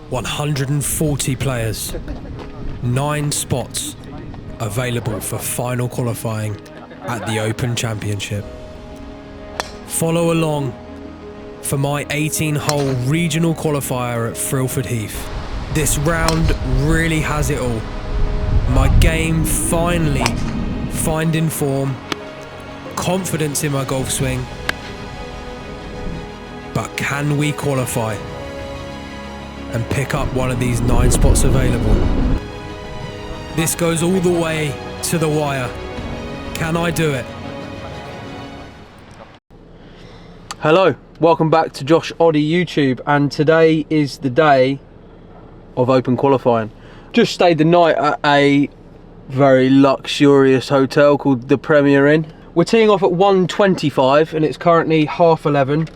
140 players, 9 spots available for final qualifying at the Open Championship. Follow along for my 18-hole regional qualifier at Thrillford Heath. This round really has it all. My game finally finding form, confidence in my golf swing, but can we qualify and pick up one of these 9 spots available? This goes all the way to the wire. Can I do it? Hello, welcome back to Josh Oddie YouTube, and today is the day of Open qualifying. Just stayed the night at a very luxurious hotel called the Premier Inn. We're teeing off at 1:25 and it's currently 11:30.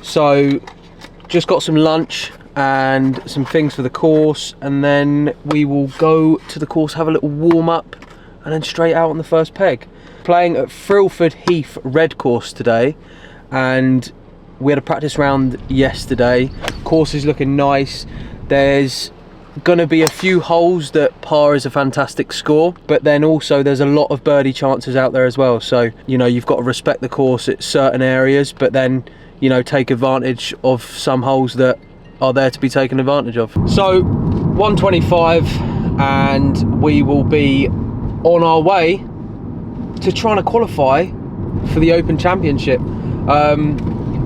So just got some lunch and some things for the course, and then we will go to the course, have a little warm up, and then straight out on the first peg. Playing at Thrillford Heath Red Course today, and we had a practice round yesterday. Course is looking nice. There's gonna be a few holes that par is a fantastic score, but then also there's a lot of birdie chances out there as well. So, you know, you've got to respect the course at certain areas, but then, you know, take advantage of some holes that are there to be taken advantage of. So 1:25 and we will be on our way to trying to qualify for the Open Championship.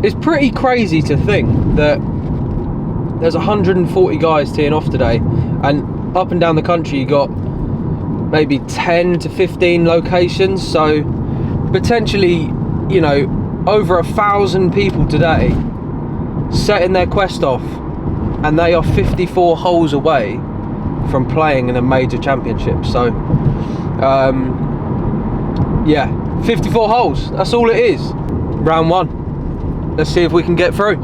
It's pretty crazy to think that there's 140 guys teeing off today, and up and down the country you got maybe 10 to 15 locations, so potentially, you know, over 1,000 people today setting their quest off, and they are 54 holes away from playing in a major championship. So yeah, 54 holes, that's all it is. Round 1, let's see if we can get through.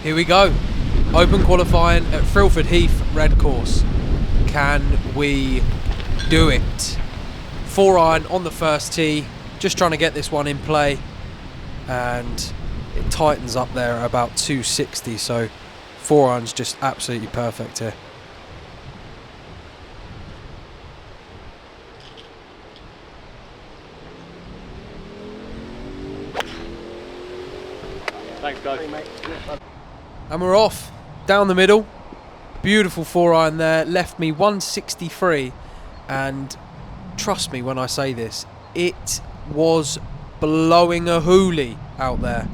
Here we go, Open qualifying at Thrillford Heath Red Course. Can we do it? 4-iron on the first tee, just trying to get this one in play, and it tightens up there at about 260, so 4-iron's just absolutely perfect here. Thanks, guys. And we're off down the middle. Beautiful 4-iron there, left me 163, and trust me when I say this, it was blowing a hoolie out there.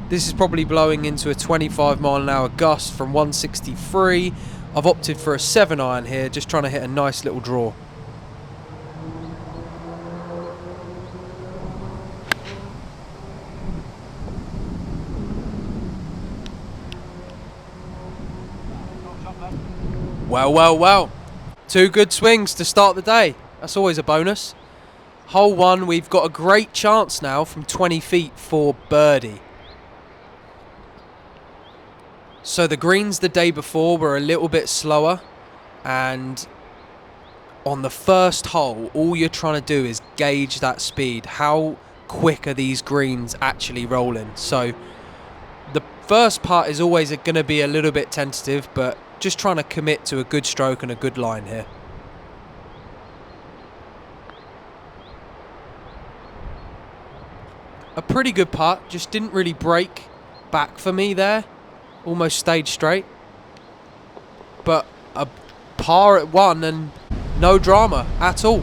This is probably blowing into a 25-mile-an-hour gust from 163. I've opted for a 7-iron here, just trying to hit a nice little draw. Well, well, well. 2 good swings to start the day. That's always a bonus. Hole 1, we've got a great chance now from 20 feet for birdie. So the greens the day before were a little bit slower, and on the first hole, all you're trying to do is gauge that speed. How quick are these greens actually rolling? So the first part is always going to be a little bit tentative, but just trying to commit to a good stroke and a good line here. A pretty good putt, just didn't really break back for me there. Almost stayed straight. But a par at 1 and no drama at all.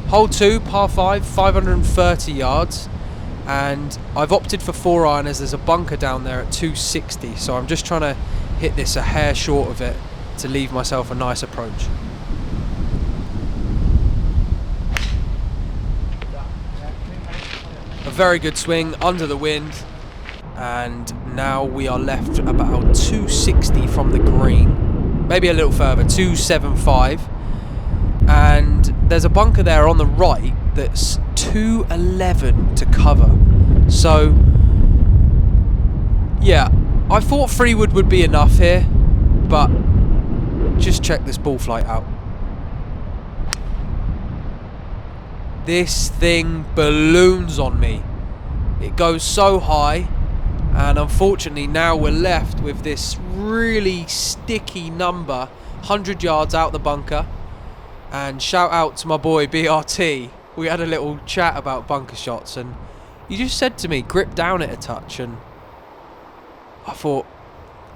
Hole 2, par 5, 530 yards. And I've opted for 4-iron as there's a bunker down there at 260. So I'm just trying to hit this a hair short of it to leave myself a nice approach. A very good swing under the wind, and now we are left about 260 from the green, maybe a little further, 275, and there's a bunker there on the right that's 211 to cover. So yeah, I thought 3 wood would be enough here, but just check this ball flight out. This thing balloons on me. It goes so high, and unfortunately now we're left with this really sticky number 100 yards out the bunker. And shout out to my boy BRT. We had a little chat about bunker shots, and he just said to me, grip down it a touch, and I thought,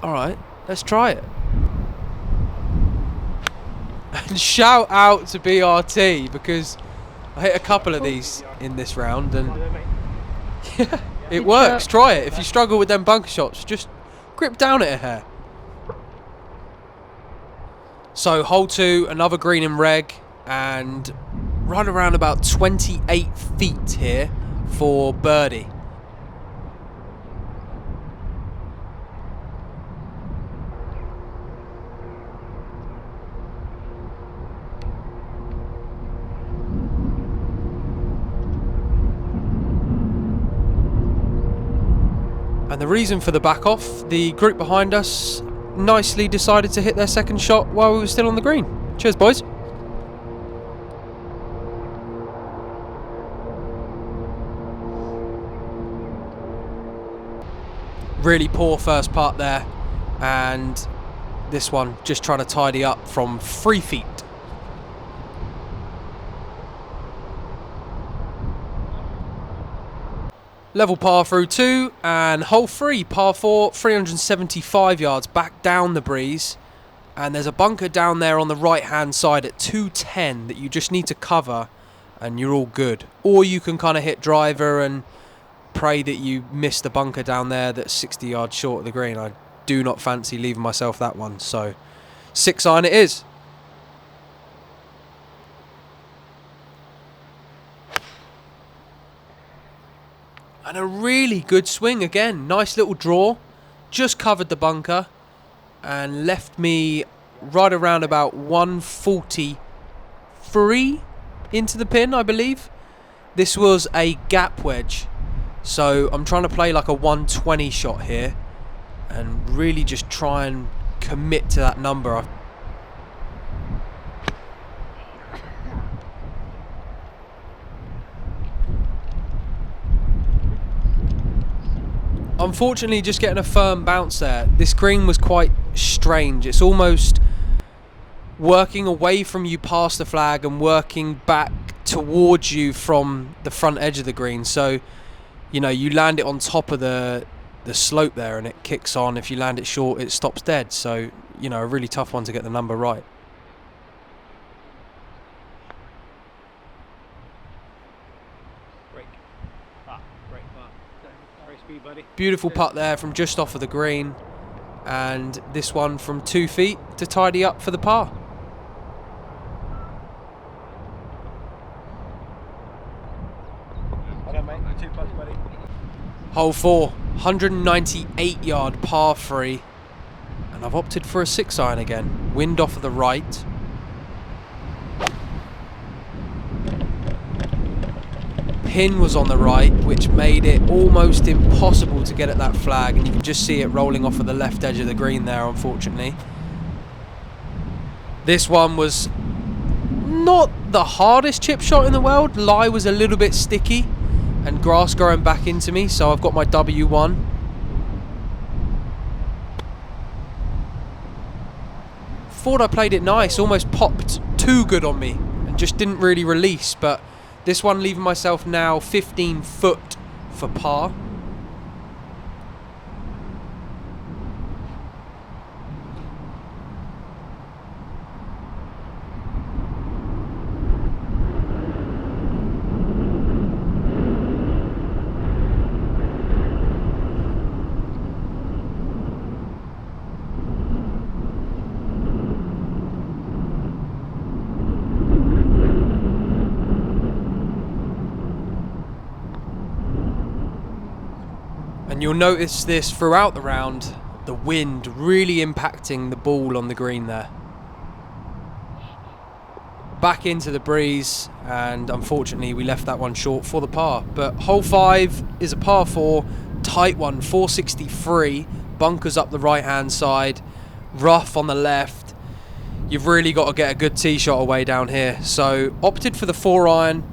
alright, let's try it. And shout out to BRT, because I hit a couple of these in this round, and yeah, it works. Try it. If you struggle with them bunker shots, just grip down it a hair. So hole 2, another green in reg, and right around about 28 feet here for birdie. And the reason for the back off, the group behind us nicely decided to hit their second shot while we were still on the green. Cheers, boys. Really poor first putt there, and this one just trying to tidy up from 3 feet. Level par through 2, and hole 3, par 4, 375 yards back down the breeze. And there's a bunker down there on the right hand side at 210 that you just need to cover, and you're all good. Or you can kind of hit driver and pray that you miss the bunker down there that's 60 yards short of the green. I do not fancy leaving myself that one, so 6-iron it is. And a really good swing again. Nice little draw. Just covered the bunker and left me right around about 143 into the pin, I believe. This was a gap wedge, so I'm trying to play like a 120 shot here and really just try and commit to that number. Unfortunately, just getting a firm bounce there. This green was quite strange. It's almost working away from you past the flag and working back towards you from the front edge of the green. So, you know, you land it on top of the slope there and it kicks on. If you land it short, it stops dead. So, you know, a really tough one to get the number right. Beautiful putt there from just off of the green, and this one from 2 feet to tidy up for the par. Hole 4, 198 yard par 3, and And I've opted for a 6-iron again. Wind off of the right. Pin was on the right, which made it almost impossible to get at that flag, and you can just see it rolling off of the left edge of the green there, unfortunately. This one was not the hardest chip shot in the world. Lie was a little bit sticky and grass growing back into me, so I've got my W1. Thought I played it nice, almost popped too good on me and just didn't really release, but this one leaving myself now 15 foot for par. And you'll notice this throughout the round, the wind really impacting the ball on the green there. Back into the breeze, and unfortunately we left that one short for the par. But hole 5 is a par 4, tight one, 463, bunkers up the right hand side, rough on the left. You've really got to get a good tee shot away down here. So opted for the 4-iron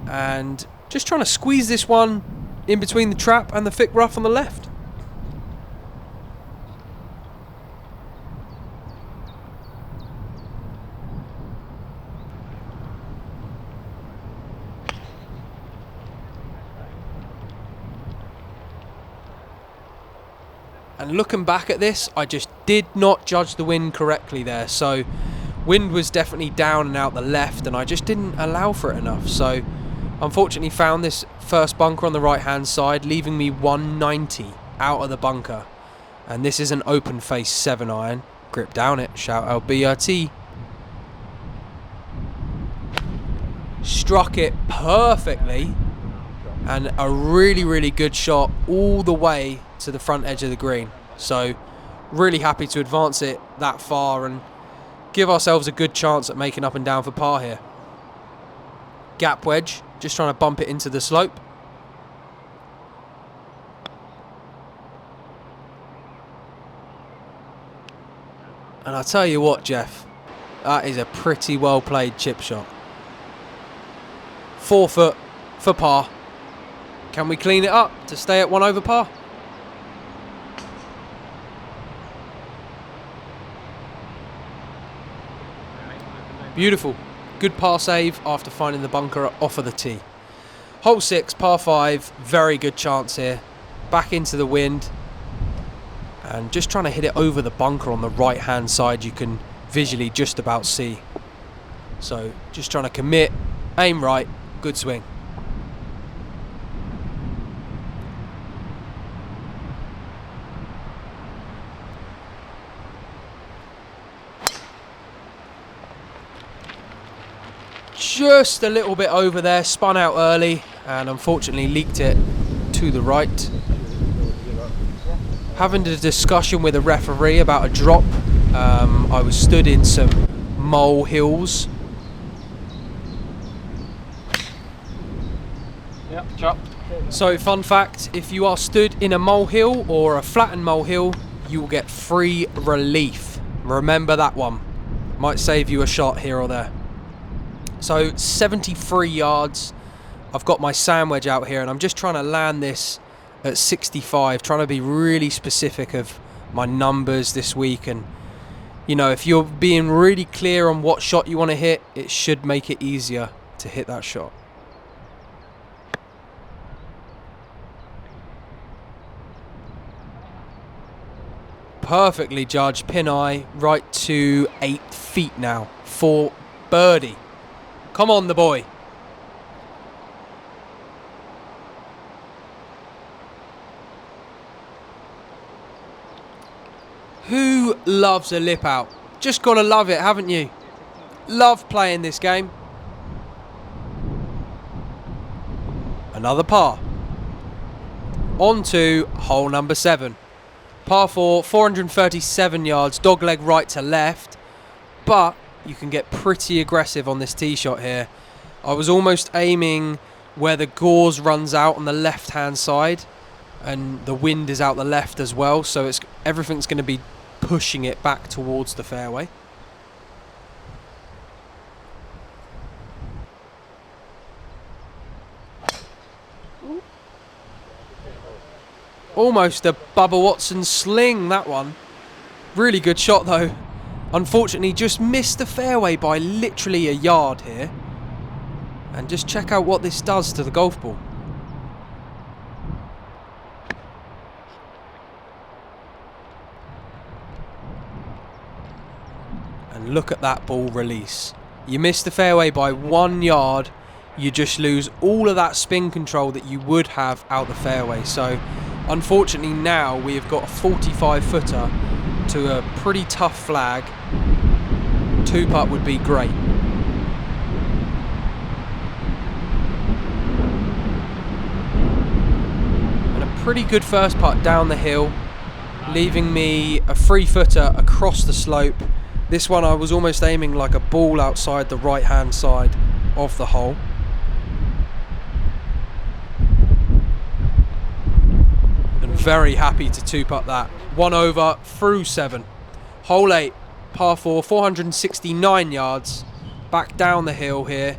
and just trying to squeeze this one in between the trap and the thick rough on the left. And looking back at this, I just did not judge the wind correctly there. So wind was definitely down and out the left, and I just didn't allow for it enough. So unfortunately found this first bunker on the right hand side, leaving me 190 out of the bunker. And this is an open face 7-iron. Grip down it, shout out BRT. Struck it perfectly, and a really good shot all the way to the front edge of the green. So really happy to advance it that far and give ourselves a good chance at making up and down for par here. Gap wedge, just trying to bump it into the slope. And I tell you what, Jeff, that is a pretty well played chip shot. 4 foot for par. Can we clean it up to stay at 1 over par? Beautiful. Good par save after finding the bunker off of the tee. Hole 6, par 5, very good chance here. Back into the wind. And just trying to hit it over the bunker on the right hand side, you can visually just about see. So just trying to commit, aim right, good swing. Just a little bit over there, spun out early and unfortunately leaked it to the right. Having a discussion with a referee about a drop. I was stood in some mole hills. Yep, chop. So fun fact, if you are stood in a molehill or a flattened molehill, you will get free relief. Remember that one. Might save you a shot here or there. So 73 yards. I've got my sand wedge out here and I'm just trying to land this at 65, trying to be really specific of my numbers this week. And you know, if you're being really clear on what shot you want to hit, it should make it easier to hit that shot. Perfectly judged, pin eye, right to 8 feet now for birdie. Come on, the boy. Who loves a lip out? Just gotta love it, haven't you? Love playing this game. Another par. On to hole number 7. Par 4, 437 yards, dogleg right to left, but you can get pretty aggressive on this tee shot here. I was almost aiming where the gauze runs out on the left-hand side, and the wind is out the left as well, so everything's going to be pushing it back towards the fairway. Almost a Bubba Watson sling, that one. Really good shot though. Unfortunately, just missed the fairway by literally a yard here. And just check out what this does to the golf ball. And look at that ball release. You miss the fairway by 1 yard, you just lose all of that spin control that you would have out the fairway. So unfortunately now we have got a 45 footer to a pretty tough flag. 2-putt would be great. And a pretty good first putt down the hill, leaving me a 3-footer across the slope. This one I was almost aiming like a ball outside the right hand side of the hole. And very happy to 2-putt that. 1 over through 7. Hole 8, par 4, 469 yards. Back down the hill here.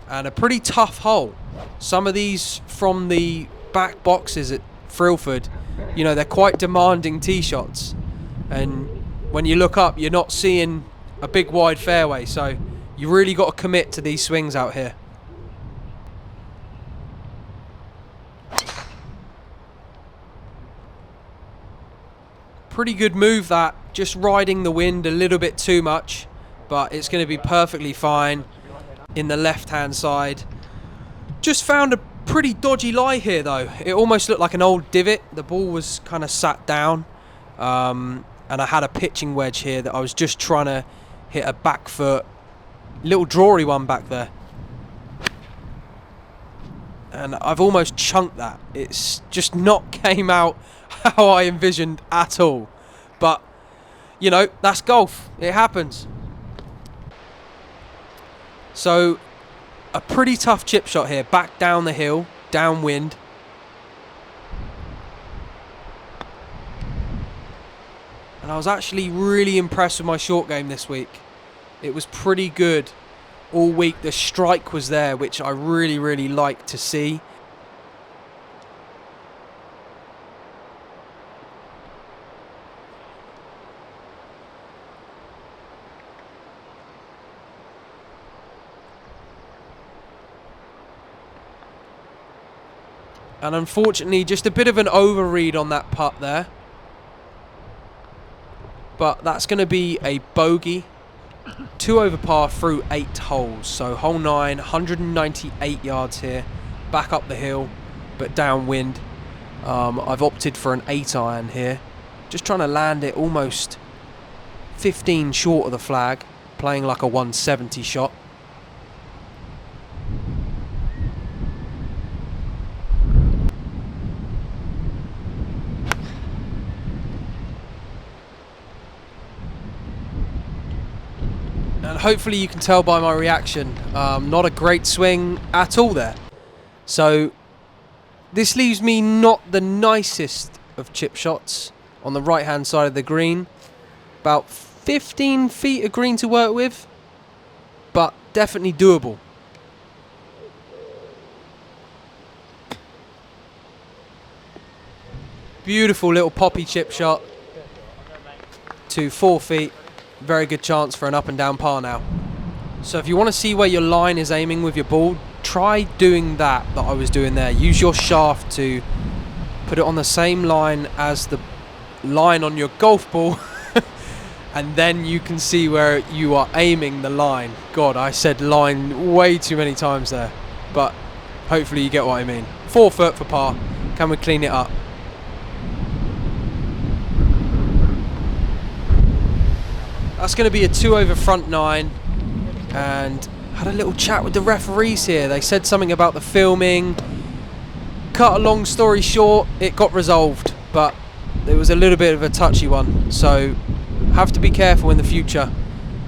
And a pretty tough hole. Some of these from the back boxes at Thrillford, you know, they're quite demanding tee shots. And when you look up, you're not seeing a big wide fairway, so you really got to commit to these swings out here. Pretty good move that, just riding the wind a little bit too much, but it's going to be perfectly fine in the left-hand side. Just found a pretty dodgy lie here though. It almost looked like an old divot. The ball was kind of sat down. And I had a pitching wedge here that I was just trying to hit a back foot, little drawy one back there. And I've almost chunked that. It's just not came out how I envisioned at all. But, you know, that's golf. It happens. So, a pretty tough chip shot here. Back down the hill, downwind. And I was actually really impressed with my short game this week. It was pretty good all week. The strike was there, which I really, really like to see. And unfortunately, just a bit of an overread on that putt there. But that's going to be a bogey. 2 over par through 8 holes. So hole 9, 198 yards here. Back up the hill, but downwind. I've opted for an 8-iron here. Just trying to land it almost 15 short of the flag. Playing like a 170 shot. And hopefully you can tell by my reaction, not a great swing at all there. So this leaves me not the nicest of chip shots on the right hand side of the green. About 15 feet of green to work with, but definitely doable. Beautiful little poppy chip shot to 4 feet. Very good chance for an up and down par now. So if you want to see where your line is aiming with your ball, try doing that I was doing there. Use your shaft to put it on the same line as the line on your golf ball and then you can see where you are aiming the line. God, I said line way too many times there, but hopefully you get what I mean. 4 foot for par. Can we clean it up? That's going to be a 2 over front 9, and had a little chat with the referees here. They said something about the filming. Cut a long story short, it got resolved, but it was a little bit of a touchy one, so have to be careful in the future.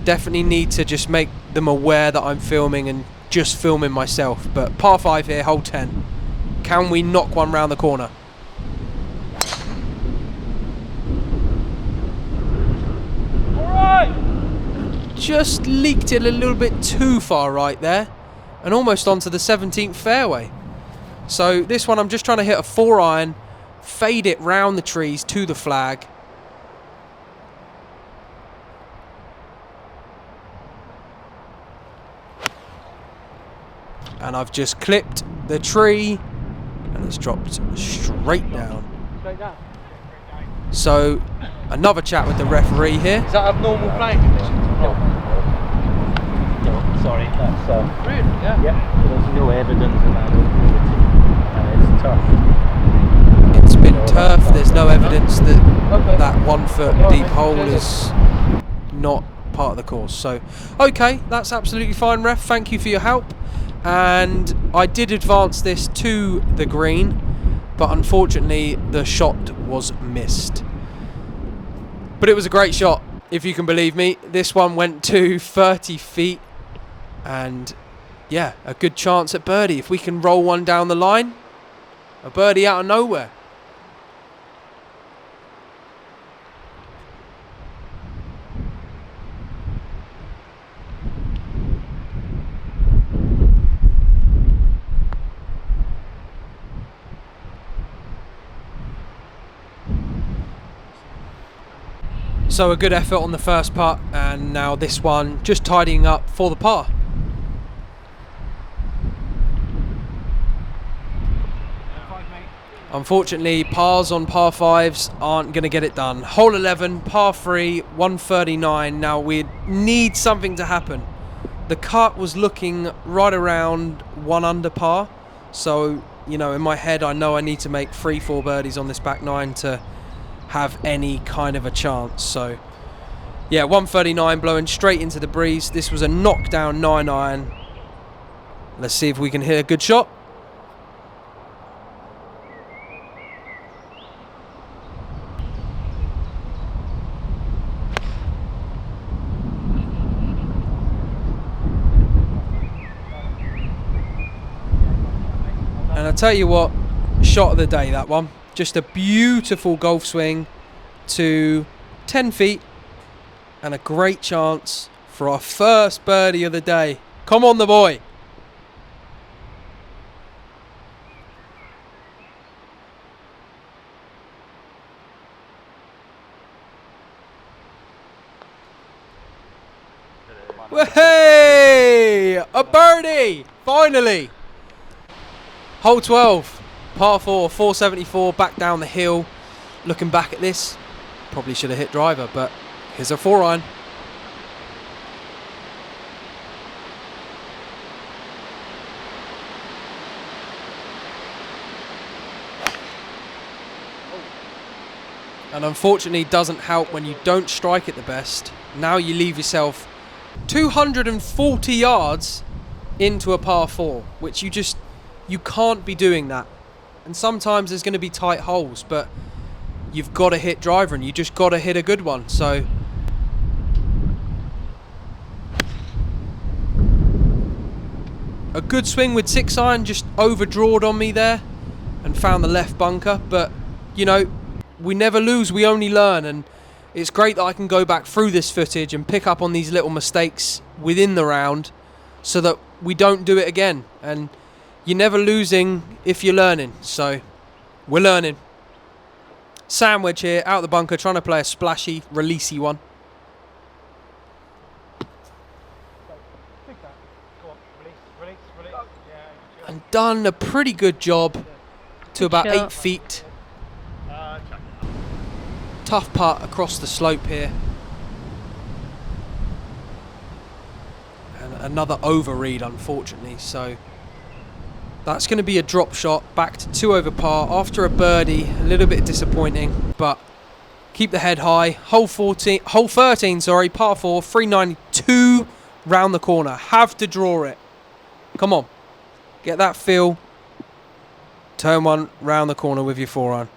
Definitely need to just make them aware that I'm filming and just filming myself. But par 5 here, hole 10. Can we knock one round the corner? Just leaked it a little bit too far right there, and almost onto the 17th fairway. So this one I'm just trying to hit a 4-iron, fade it round the trees to the flag. And I've just clipped the tree and it's dropped straight down. So another chat with the referee here. Is that abnormal playing conditions? No, sorry, that's Really? Yeah. yeah. There's no evidence of that and it's tough. It's been turf. There's no evidence that that 1 foot deep hole is not part of the course. So, okay, that's absolutely fine, ref. Thank you for your help. And I did advance this to the green, but unfortunately the shot was missed. But it was a great shot, if you can believe me. This one went to 30 feet, and yeah, a good chance at birdie. If we can roll one down the line, a birdie out of nowhere. So a good effort on the first putt, and now this one just tidying up for the par. Unfortunately, pars on par 5s aren't going to get it done. Hole 11, par 3, 139. Now we need something to happen. The cut was looking right around 1 under par. So, you know, in my head, I know I need to make 3-4 birdies on this back 9 to have any kind of a chance. So yeah, 139 blowing straight into the breeze. This was a knockdown 9-iron. Let's see if we can hit a good shot. And I tell you what, shot of the day, that one. Just a beautiful golf swing to 10 feet and a great chance for our first birdie of the day. Come on, the boy. Hey, a birdie, finally. Hole 12. Par 4, 474, back down the hill. Looking back at this, probably should have hit driver, but here's a 4-iron. And unfortunately doesn't help when you don't strike it the best. Now you leave yourself 240 yards into a par 4, which you can't be doing that. And sometimes there's going to be tight holes, but you've got to hit driver and you just got to hit a good one. So a good swing with 6-iron, just overdrawed on me there and found the left bunker. But you know, we never lose, we only learn, and it's great that I can go back through this footage and pick up on these little mistakes within the round so that we don't do it again. And you're never losing if you're learning, so we're learning. Sandwich here, out of the bunker, trying to play a splashy, releasey one. And done a pretty good job to about 8 feet. Tough putt across the slope here. And another overread, unfortunately, so that's going to be a drop shot back to 2 over par after a birdie. A little bit disappointing, but keep the head high. Hole 13, sorry, par 4, 392 round the corner. Have to draw it. Come on, get that feel. Turn one round the corner with your 4-iron.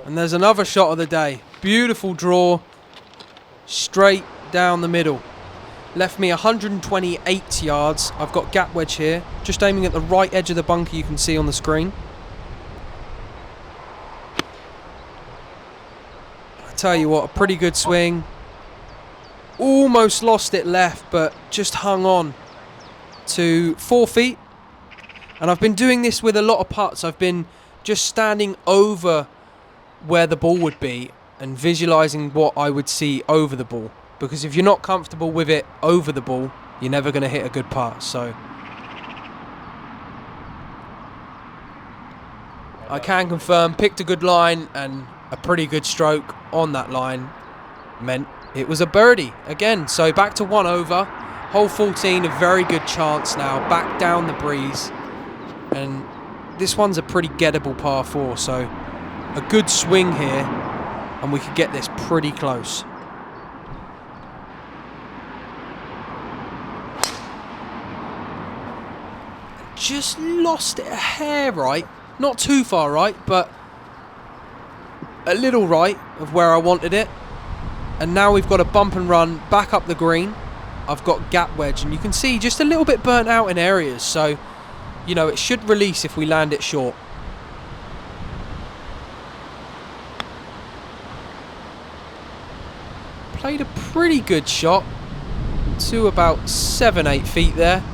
And there's another shot of the day. Beautiful draw, straight down the middle. Left me 128 yards. I've got gap wedge here, just aiming at the right edge of the bunker you can see on the screen. I tell you what, a pretty good swing. Almost lost it left, but just hung on to 4 feet. And I've been doing this with a lot of putts. I've been just standing over where the ball would be and visualizing what I would see over the ball. Because if you're not comfortable with it over the ball, you're never going to hit a good putt. So I can confirm, picked a good line, and a pretty good stroke on that line meant it was a birdie again. So back to 1 over. Hole 14, a very good chance now. Back down the breeze. And this one's a pretty gettable par 4. So a good swing here, and we could get this pretty close. Just lost it a hair right. Not too far right, but a little right of where I wanted it. And now we've got a bump and run back up the green. I've got gap wedge, and you can see just a little bit burnt out in areas. So, you know, it should release if we land it short. Played a pretty good shot to about 7-8 feet there.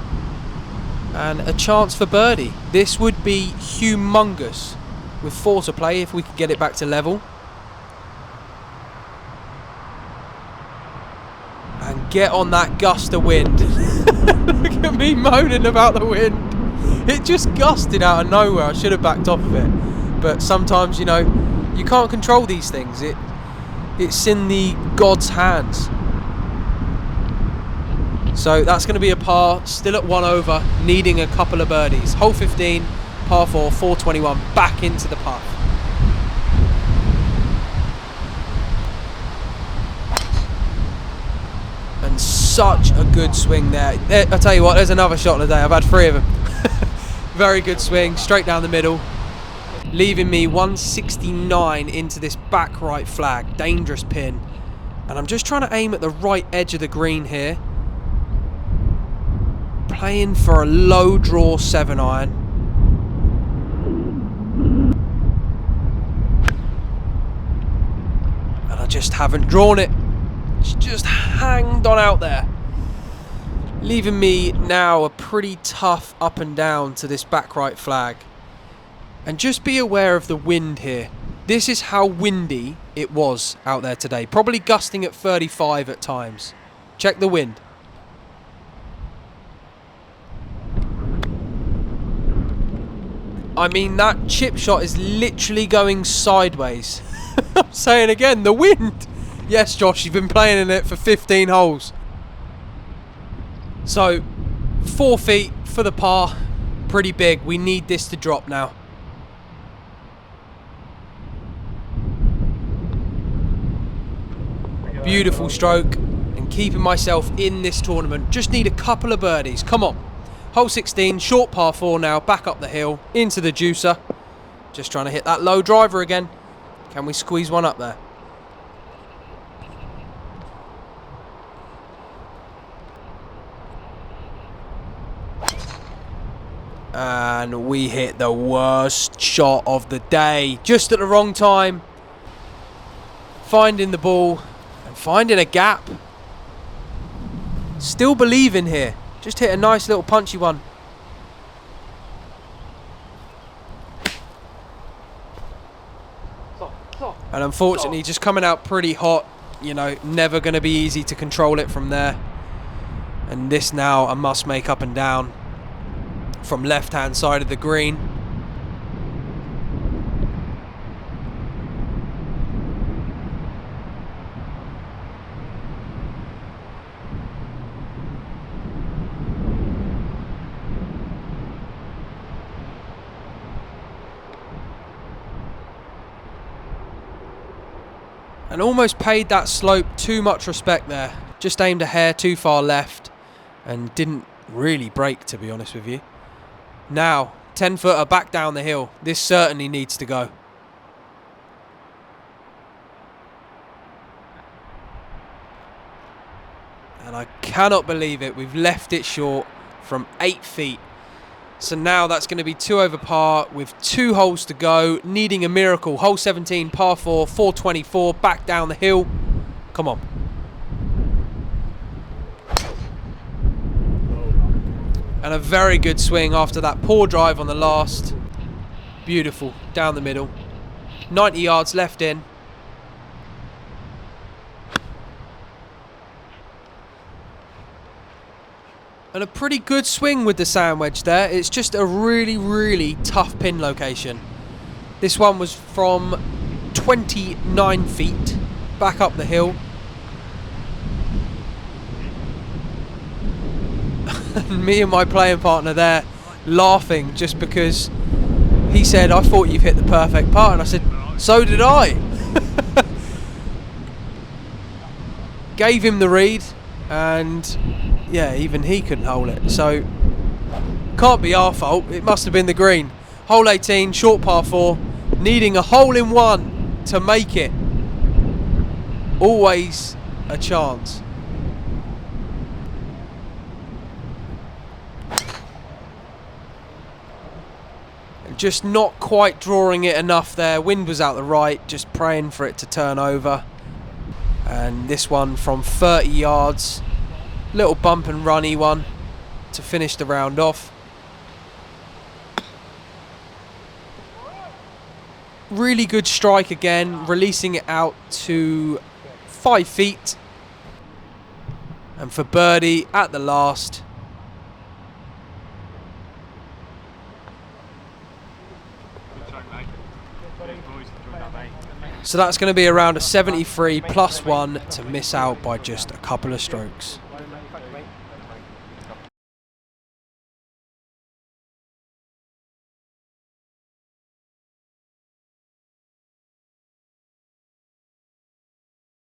And a chance for birdie. This would be humongous with 4 to play if we could get it back to level. And get on that gust of wind. Look at me moaning about the wind. It just gusted out of nowhere. I should have backed off of it. But sometimes, you know, you can't control these things. It's in the God's hands. So that's going to be a par, still at 1 over, needing a couple of birdies. Hole 15, par 4, 421, back into the putt. And such a good swing there. I'll tell you what, there's another shot of the day. I've had 3 of them. Very good swing, straight down the middle, leaving me 169 into this back right flag. Dangerous pin. And I'm just trying to aim at the right edge of the green here. Playing for a low draw 7-iron. And I just haven't drawn it. It's just hanged on out there. Leaving me now a pretty tough up and down to this back right flag. And just be aware of the wind here. This is how windy it was out there today. Probably gusting at 35 at times. Check the wind. I mean, that chip shot is literally going sideways. I'm saying again, the wind. Yes, Josh, you've been playing in it for 15 holes. So, 4 feet for the par. Pretty big. We need this to drop now. Beautiful stroke. And keeping myself in this tournament. Just need a couple of birdies. Come on. Hole 16, short par 4 now, back up the hill, into the juicer. Just trying to hit that low driver again. Can we squeeze one up there? And we hit the worst shot of the day. Just at the wrong time. Finding the ball and finding a gap. Still believing here. Just hit a nice little punchy one. And unfortunately, just coming out pretty hot. You know, never going to be easy to control it from there. And this now, I must make up and down from left-hand side of the green. And almost paid that slope too much respect there. Just aimed a hair too far left and didn't really break, to be honest with you. Now, 10-footer back down the hill. This certainly needs to go. And I cannot believe it. We've left it short from 8 feet. So now that's going to be 2 over par with 2 holes to go. Needing a miracle. Hole 17, par 4, 424, back down the hill. Come on. And a very good swing after that poor drive on the last. Beautiful. Down the middle. 90 yards left in. And a pretty good swing with the sand wedge there. It's just a really, really tough pin location. This one was from 29 feet back up the hill. And me and my playing partner there laughing just because he said, I thought you've hit the perfect part. And I said, so did I. Gave him the read, and yeah, even he couldn't hold it. So can't be our fault. It must have been the green. Hole 18, short par 4, needing a hole in one to make it. Always a chance. Just not quite drawing it enough there. Wind was out the right, just praying for it to turn over. And this one from 30 yards, little bump and runny one to finish the round off. Really good strike again, releasing it out to 5 feet. And for birdie at the last. So that's going to be around a 73 plus 1 to miss out by just a couple of strokes.